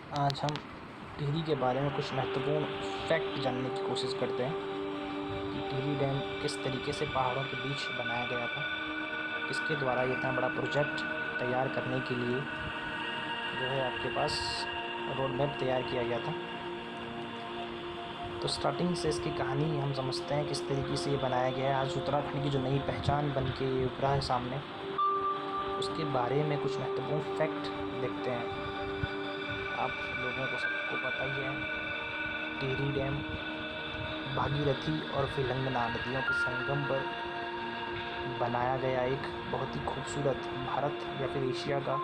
आज हम टिहरी के बारे में कुछ महत्वपूर्ण फैक्ट जानने की कोशिश करते हैं कि टिहरी डैम किस तरीके से पहाड़ों के बीच बनाया गया था, किसके द्वारा ये इतना बड़ा प्रोजेक्ट तैयार करने के लिए जो है आपके पास रोड मैप तैयार किया गया था। तो स्टार्टिंग से इसकी कहानी हम समझते हैं किस तरीके से ये बनाया गया है। आज उत्तराखंड की जो नई पहचान बन के उभरा है सामने, उसके बारे में कुछ महत्वपूर्ण फैक्ट देखते हैं। आप लोगों को सबको पता ही है, टिहरी डैम भागीरथी और विलंगना नदियों के संगम पर बनाया गया एक बहुत ही खूबसूरत, भारत या फिर एशिया का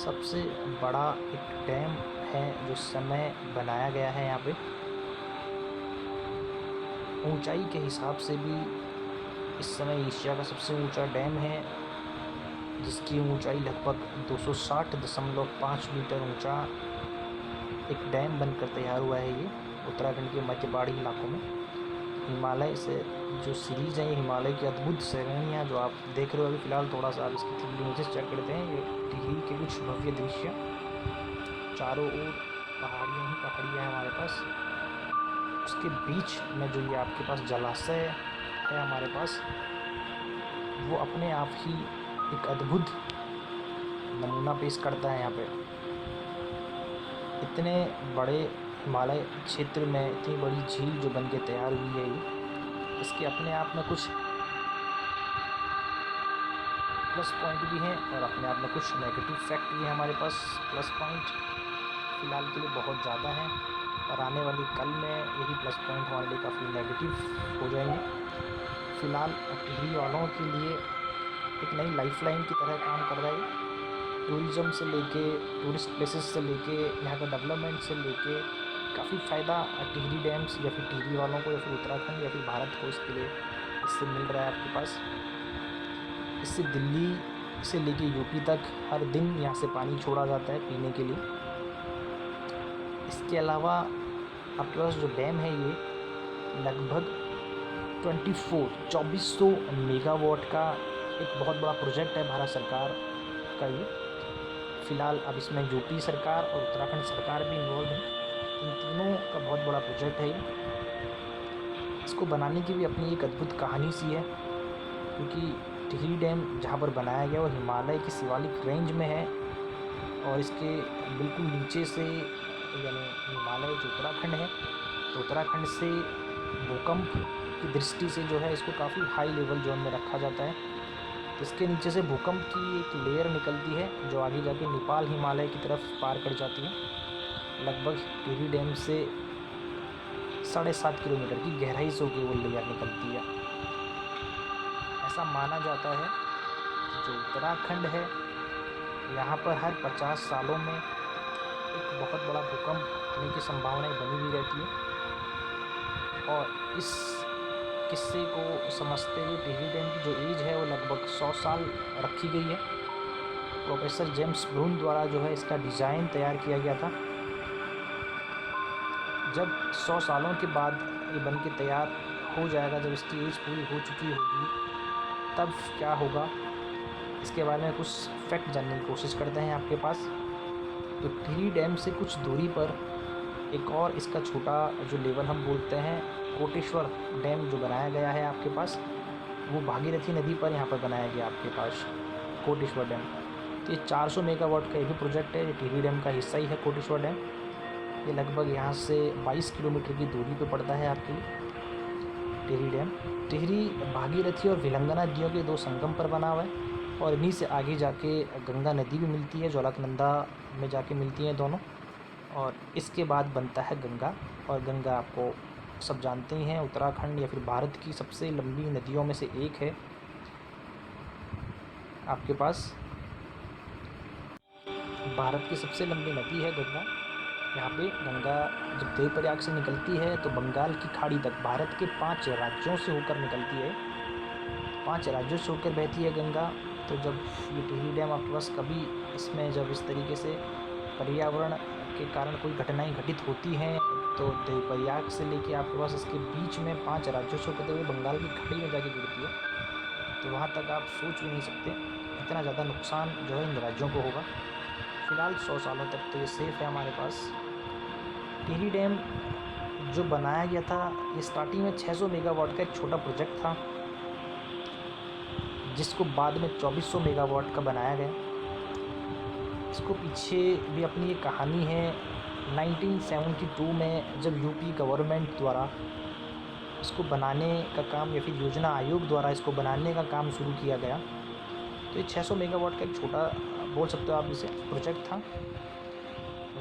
सबसे बड़ा एक डैम है जो इस समय बनाया गया है। यहाँ पे ऊंचाई के हिसाब से भी इस समय एशिया का सबसे ऊंचा डैम है, जिसकी ऊंचाई लगभग 260.5 मीटर ऊंचा एक डैम बनकर तैयार हुआ है। ये उत्तराखंड के मध्य पहाड़ी इलाकों में हिमालय से जो सीरीज़ है, ये हिमालय की अद्भुत श्रेणियाँ जो आप देख रहे हो अभी फ़िलहाल, थोड़ा सा आप इसकी 3D इमेजेस चेक करते हैं। ये टिहरी के कुछ भव्य दृश्य, चारों ओर पहाड़ियाँ ही पहाड़ियाँ हैं हमारे पास। उसके बीच में जो ये आपके पास जलाशय है हमारे पास, वो अपने आप ही एक अद्भुत नमूना पेश करता है। यहाँ पे इतने बड़े हिमालय क्षेत्र में इतनी बड़ी झील जो बन के तैयार हुई है, ये इसके अपने आप में कुछ प्लस पॉइंट भी हैं और अपने आप में कुछ नेगेटिव फैक्ट भी हैं हमारे पास। प्लस पॉइंट फ़िलहाल के लिए बहुत ज़्यादा हैं और आने वाली कल में यही प्लस पॉइंट हमारे लिए काफ़ी नेगेटिव हो जाएंगे। फ़िलहाल टिहरी वालों के लिए एक नई लाइफलाइन की तरह काम कर रहा है। टूरिज़्म से लेके, टूरिस्ट प्लेसेस से लेके, यहाँ का डेवलपमेंट से लेके काफ़ी फ़ायदा टिहरी डैम्स या फिर टिहरी वालों को या फिर उत्तराखंड या फिर भारत को इसके लिए इससे मिल रहा है आपके पास। इससे दिल्ली से लेके यूपी तक हर दिन यहाँ से पानी छोड़ा जाता है पीने के लिए। इसके अलावा आपके पास जो डैम है, ये लगभग 2400 मेगावाट का एक बहुत बड़ा प्रोजेक्ट है भारत सरकार का। ये फ़िलहाल अब इसमें यूपी सरकार और उत्तराखंड सरकार भी इन्वॉल्व है। इन तीनों का बहुत बड़ा प्रोजेक्ट है ये। इसको बनाने की भी अपनी एक अद्भुत कहानी सी है, क्योंकि टिहरी डैम जहाँ पर बनाया गया वो हिमालय की शिवालिक रेंज में है और इसके बिल्कुल नीचे से, यानी हिमालय जो उत्तराखंड है, तो उत्तराखंड से भूकंप की दृष्टि से जो है इसको काफ़ी हाई लेवल जोन में रखा जाता है। तो इसके नीचे से भूकंप की एक लेयर निकलती है जो आगे जाके नेपाल हिमालय की तरफ पार कर जाती है। लगभग टिहरी डैम से 7.5 किलोमीटर की गहराई से होकर वो लेयर निकलती है। ऐसा माना जाता है कि जो उत्तराखंड है, यहाँ पर हर 50 सालों में एक बहुत बड़ा भूकंप होने की संभावनाएं बनी हुई रहती है। और इस किस्से को समझते हुए टिहरी डैम की जो एज है वो लगभग 100 साल रखी गई है। प्रोफेसर जेम्स ब्रून द्वारा जो है इसका डिज़ाइन तैयार किया गया था। जब 100 सालों के बाद ये बन के तैयार हो जाएगा, जब इसकी एज पूरी हो चुकी होगी, तब क्या होगा, इसके बारे में कुछ फैक्ट जानने की कोशिश करते हैं आपके पास। तो टिहरी डैम से कुछ दूरी पर एक और इसका छोटा जो लेवल हम बोलते हैं, कोटेश्वर डैम जो बनाया गया है आपके पास, वो भागीरथी नदी पर यहाँ पर बनाया गया आपके पास कोटेश्वर डैम। तो ये 400 मेगावाट का ये भी प्रोजेक्ट है, ये टिहरी डैम का हिस्सा ही है कोटेश्वर डैम। ये लगभग यहाँ से 22 किलोमीटर की दूरी पे पड़ता है आपके लिए टिहरी डैम। टिहरी भागीरथी और विलंगना नदियों के 2 संगम पर बना हुआ है और इन्हीं से आगे जाके गंगा नदी भी मिलती है, जो अलकनंदा में जाके मिलती हैं दोनों। और इसके बाद बनता है गंगा, और गंगा आपको सब जानते ही हैं उत्तराखंड या फिर भारत की सबसे लंबी नदियों में से एक है आपके पास। भारत की सबसे लंबी नदी है गंगा। यहाँ पे गंगा जब देवप्रयाग से निकलती है तो बंगाल की खाड़ी तक भारत के 5 राज्यों से होकर निकलती है, 5 राज्यों से होकर बहती है गंगा। तो जब ये टिहरी डैम आपके पास कभी इसमें जब इस तरीके से पर्यावरण के कारण कोई घटनाएं घटित होती हैं, तो देवप्रयाग से लेके आपके पास इसके बीच में 5 राज्यों से होते हुए बंगाल की खाड़ी में जाके गिरती है। तो वहाँ तक आप सोच भी नहीं सकते इतना ज़्यादा नुकसान जो है इन राज्यों को होगा। फ़िलहाल 100 सालों तक तो ये सेफ़ है हमारे पास। टिहरी डैम जो बनाया गया था, ये स्टार्टिंग में 600 मेगावाट का एक छोटा प्रोजेक्ट था, जिसको बाद में 2400 मेगावाट का बनाया गया। इसको पीछे भी अपनी एक कहानी है। 1972 में जब यूपी गवर्नमेंट द्वारा इसको बनाने का काम, या फिर योजना आयोग द्वारा इसको बनाने का काम शुरू किया गया, तो ये 600 मेगावाट का एक छोटा, बोल सकते हो आप इसे, प्रोजेक्ट था,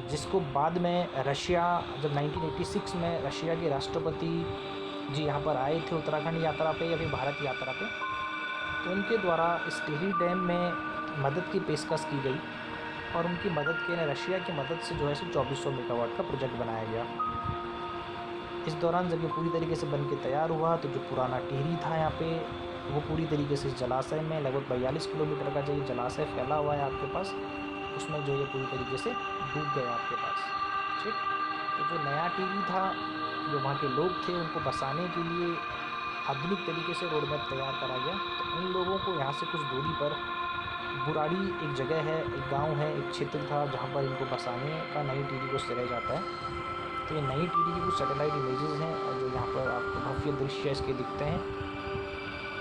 जिसको बाद में रशिया, जब 1986 में रशिया के राष्ट्रपति जी यहाँ पर आए थे उत्तराखंड यात्रा पे या फिर भारत यात्रा पे, तो उनके द्वारा इस टिहरी डैम में मदद की पेशकश की गई, और उनकी मदद के, रशिया की मदद से जो है 2400 मेगावाट का प्रोजेक्ट बनाया गया। इस दौरान जब ये पूरी तरीके से बन के तैयार हुआ, तो जो पुराना टिहरी था यहाँ पे, वो पूरी तरीके से जलाशय में, लगभग 42 किलोमीटर का जो ये जलाशय फैला हुआ है आपके पास, उसमें जो ये पूरी तरीके से डूब गया आपके पास। ठीक, तो जो नया टिहरी था, जो वहाँ के लोग थे, उनको बसाने के लिए आधुनिक तरीके से रोड मैप तैयार करा गया। तो उन लोगों को यहाँ से कुछ दूरी पर बुराड़ी एक जगह है, एक गाँव है, एक क्षेत्र था, जहाँ पर इनको बसाने का नई टिहरी को सजाया जाता है। तो ये नई टिहरी की कुछ सैटेलाइट इमेजेस हैं, जो यहाँ पर आपको भव्य दृश्य इसके दिखते हैं।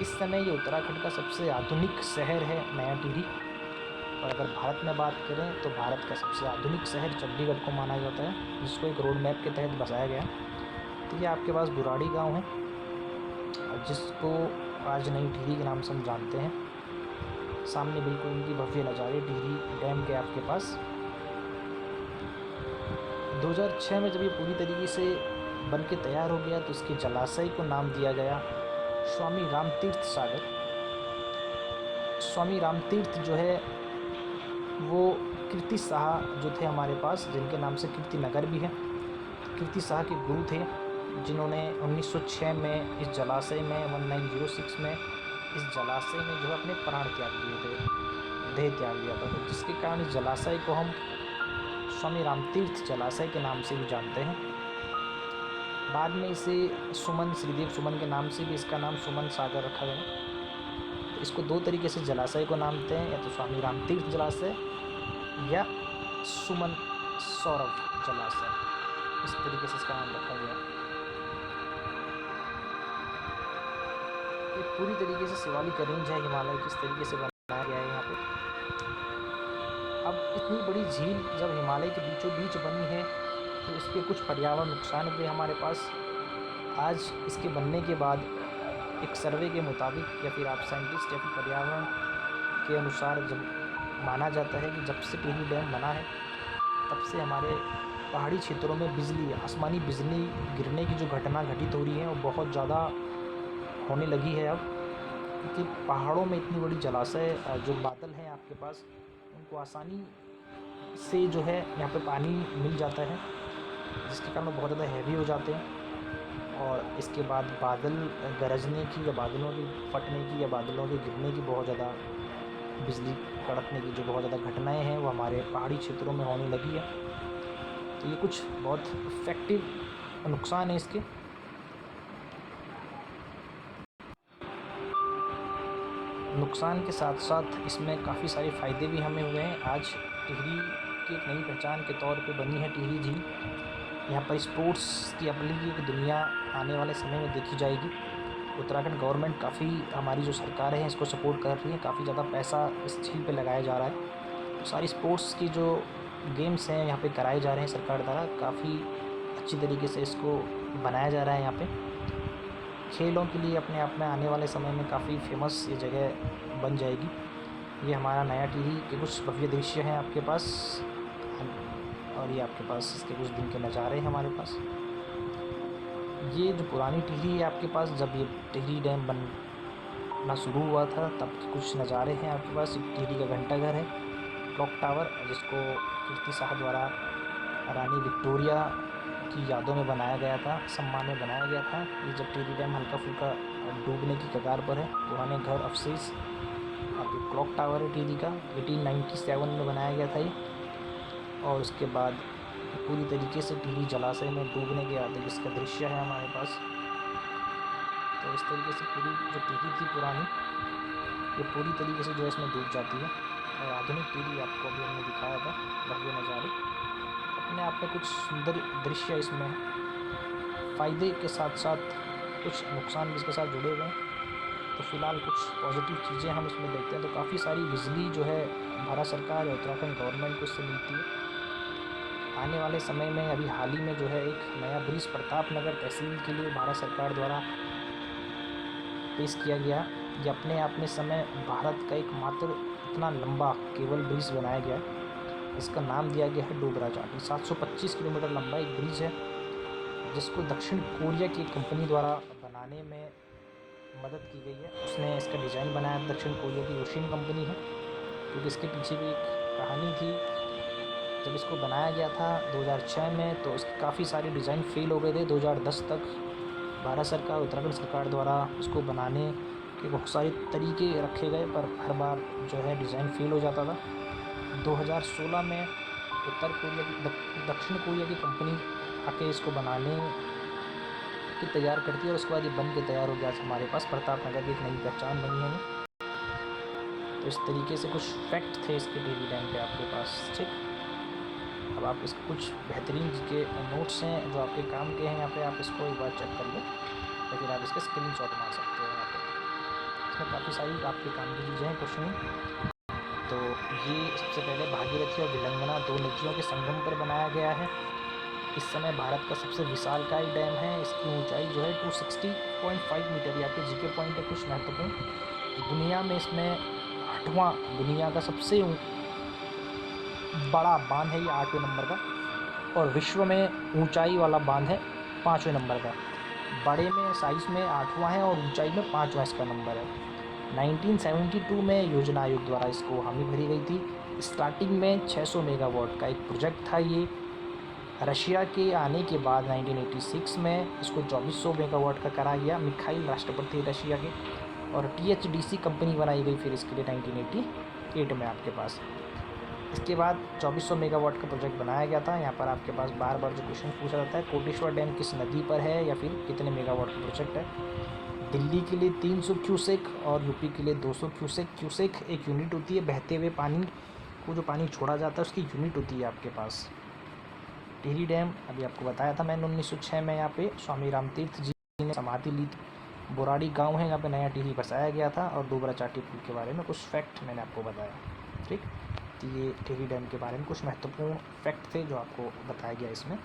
इस समय ये उत्तराखंड का सबसे आधुनिक शहर है नया टिहरी। और अगर भारत में बात करें तो भारत का सबसे आधुनिक शहर चंडीगढ़ को माना जाता है, जिसको एक रोड मैप के तहत बसाया गया। तो ये आपके पास बुराड़ी गाँव है, जिसको आज नई टिहरी के नाम से हम जानते हैं। सामने बिल्कुल इनकी भव्य नज़ारे टिहरी डैम के आपके पास। 2006 में जब ये पूरी तरीके से बन के तैयार हो गया, तो इसके जलाशय को नाम दिया गया स्वामी रामतीर्थ सागर। स्वामी रामतीर्थ जो है वो कीर्ति शाह जो थे हमारे पास, जिनके नाम से कीर्ति नगर भी है, कीर्ति शाह के गुरु थे, जिन्होंने 1906 में इस जलाशय में, 1906 में इस जलाशय में जो है अपने प्राण त्याग दिए थे, देह त्याग दिया था। तो जिसके कारण इस जलाशय को हम स्वामी रामतीर्थ जलाशय के नाम से भी जानते हैं। बाद में इसे सुमन, श्रीदेव सुमन के नाम से भी इसका नाम सुमन सागर रखा गया। तो इसको दो तरीके से जलाशय को नाम देते हैं, या तो स्वामी रामतीर्थ जलाशय या सुमन सौरभ जलाशय, इस तरीके से इसका नाम रखा गया। ये पूरी तरीके से शिवालिक रेंज है हिमालय, किस तरीके से बनाया गया है यहाँ पे। अब इतनी बड़ी झील जब हिमालय के बीचों बीच बनी है, तो इसके कुछ पर्यावरण नुकसान हुए हमारे पास। आज इसके बनने के बाद एक सर्वे के मुताबिक, या फिर आप साइंटिस्ट या फिर पर्यावरण के अनुसार, जब माना जाता है कि जब से टिहरी डैम बना है, तब से हमारे पहाड़ी क्षेत्रों में बिजली, आसमानी बिजली गिरने की जो घटना घटित हो रही है, वो बहुत ज़्यादा होने लगी है अब, क्योंकि पहाड़ों में इतनी बड़ी जलाशय, जो बादल हैं आपके पास, उनको आसानी से जो है यहाँ पे पानी मिल जाता है, जिसके कारण बहुत ज़्यादा हैवी हो जाते हैं। और इसके बाद बादल गरजने की, या बादलों के फटने की, या बादलों के गिरने की, बहुत ज़्यादा बिजली कड़कने की जो बहुत ज़्यादा घटनाएं हैं, वो हमारे पहाड़ी क्षेत्रों में होने लगी है। तो ये कुछ बहुत इफेक्टिव नुकसान है इसके। नुकसान के साथ साथ इसमें काफ़ी सारे फ़ायदे भी हमें हुए हैं। आज टिहरी की एक नई पहचान के तौर पे बनी है टिहरी झील। यहाँ पर स्पोर्ट्स की अपनी एक दुनिया आने वाले समय में देखी जाएगी। उत्तराखंड गवर्नमेंट काफ़ी, हमारी जो सरकारें हैं, इसको सपोर्ट कर रही है, काफ़ी ज़्यादा पैसा इस झील पे लगाया जा रहा है। तो सारी स्पोर्ट्स की जो गेम्स हैं यहाँ पे कराए जा रहे हैं सरकार द्वारा, काफ़ी अच्छी तरीके से इसको बनाया जा रहा है। यहाँ पे खेलों के लिए अपने आप में आने वाले समय में काफ़ी फेमस ये जगह बन जाएगी। ये हमारा नया टिहरी के कुछ भव्य दृश्य हैं आपके पास, और ये आपके पास इसके कुछ दिन के नज़ारे हैं हमारे पास। ये जो पुरानी टिहरी है आपके पास, जब ये टिहरी डैम बनना शुरू हुआ था, तब के कुछ नज़ारे हैं आपके पास। टिहरी का घंटाघर है, क्लॉक टावर, जिसको कीर्ति शाह द्वारा रानी विक्टोरिया की यादों में बनाया गया था, सम्मान में बनाया गया था। ये जब टिहरी डैम हल्का फुल्का डूबने की कगार पर है, पुराने घर अवशेष, अब ये क्लॉक टावर है टिहरी का, 1897 में बनाया गया था ये। और उसके बाद पूरी तरीके से टिहरी जलाशय में डूबने के बाद इसका दृश्य है हमारे पास। तो इस तरीके से पूरी जो टिहरी थी पुरानी, ये पूरी तरीके से जो है इसमें डूब जाती है। और आधुनिक टीवी आपको अभी हमने दिखाया था भव्य नज़ारे। अपने आप में कुछ सुंदर दृश्य इसमें फ़ायदे के साथ साथ कुछ नुकसान भी इसके साथ जुड़े हुए हैं। तो फ़िलहाल कुछ पॉजिटिव चीज़ें हम इसमें देखते हैं तो काफ़ी सारी बिजली जो है भारत सरकार या उत्तराखंड गवर्नमेंट को इससे मिलती है। आने वाले समय में अभी हाल ही में जो है एक नया ब्रिज प्रतापनगर तहसील के लिए भारत सरकार द्वारा पेश किया गया। ये अपने आप में समय भारत का एकमात्र इतना लंबा केबल ब्रिज बनाया गया है। इसका नाम दिया गया है डोगरा चाटी। 725 किलोमीटर लंबा एक ब्रिज है जिसको दक्षिण कोरिया की कंपनी द्वारा बनाने में मदद की गई है। उसने इसका डिज़ाइन बनाया दक्षिण कोरिया की योशिन कंपनी है, क्योंकि इसके पीछे भी एक कहानी थी। जब इसको बनाया गया था 2006 में तो इसके काफ़ी सारे डिज़ाइन फेल हो गए थे। 2010 तक भारत सरकार उत्तराखंड सरकार द्वारा इसको बनाने के बहुत सारे तरीके रखे गए, पर हर बार जो है डिज़ाइन फेल हो जाता था। 2016 में उत्तर कोरिया की दक्षिण कोरिया की कंपनी आके इसको बनाने की तैयार करती है और उसके बाद ये बन के तैयार हो गया। हमारे पास प्रतापनगर की एक नई पहचान बनी है। तो इस तरीके से कुछ फैक्ट थे इसके टिहरी डैम पे आपके पास। ठीक, अब आप इसके कुछ बेहतरीन के नोट्स हैं जो आपके काम के हैं। यहाँ पे आप इसको एक बार चेक कर लो या फिर आप इसके स्क्रीनशॉट मार सकते हो। यहाँ पे इसमें काफ़ी सारी आपके काम की चीज़ें हैं क्वेश्चन। तो ये सबसे पहले भागीरथी और विलंगना दो नदियों के संगम पर बनाया गया है। इस समय भारत का सबसे विशालकाय डैम है। इसकी ऊंचाई जो है 260.5 मीटर। या आपके जीके पॉइंट है कुछ महत्वपूर्ण। दुनिया में इसमें 8वां दुनिया का सबसे बड़ा बांध है ये 8वें नंबर का, और विश्व में ऊंचाई वाला बांध है 5वें नंबर का। बड़े में साइज़ में 8वां है और ऊंचाई में 5वां इसका नंबर है। 1972 में योजना आयोग द्वारा इसको हामी भरी गई थी। स्टार्टिंग में 600 मेगावाट का एक प्रोजेक्ट था ये। रशिया के आने के बाद 1986 में इसको 2400 मेगावाट का करा गया। मिखाइल राष्ट्रपति रशिया के, और THDC कंपनी बनाई गई फिर इसके लिए 1988 में आपके पास। इसके बाद 2400 मेगावाट का प्रोजेक्ट बनाया गया था। यहाँ पर आपके पास बार बार जो क्वेश्चन पूछा जाता है, कोटेश्वर डैम किस नदी पर है या फिर कितने मेगावाट का प्रोजेक्ट है। दिल्ली के लिए 300 क्यूसेक और यूपी के लिए 200 क्यूसेक। क्यूसेक एक यूनिट होती है, बहते हुए पानी को जो पानी छोड़ा जाता है उसकी यूनिट होती है आपके पास। टिहरी डैम अभी आपको बताया था मैंने 1906 में यहाँ पे स्वामी रामतीर्थ जी ने समाधि ली थी। बोराड़ी गांव है, यहाँ पे नया टिहरी बसाया गया था। और डोगरा चाटी पुल के बारे में कुछ फैक्ट मैंने आपको बताया। ठीक, तो ये टिहरी डैम के बारे में कुछ महत्वपूर्ण फैक्ट थे जो आपको बताया गया इसमें।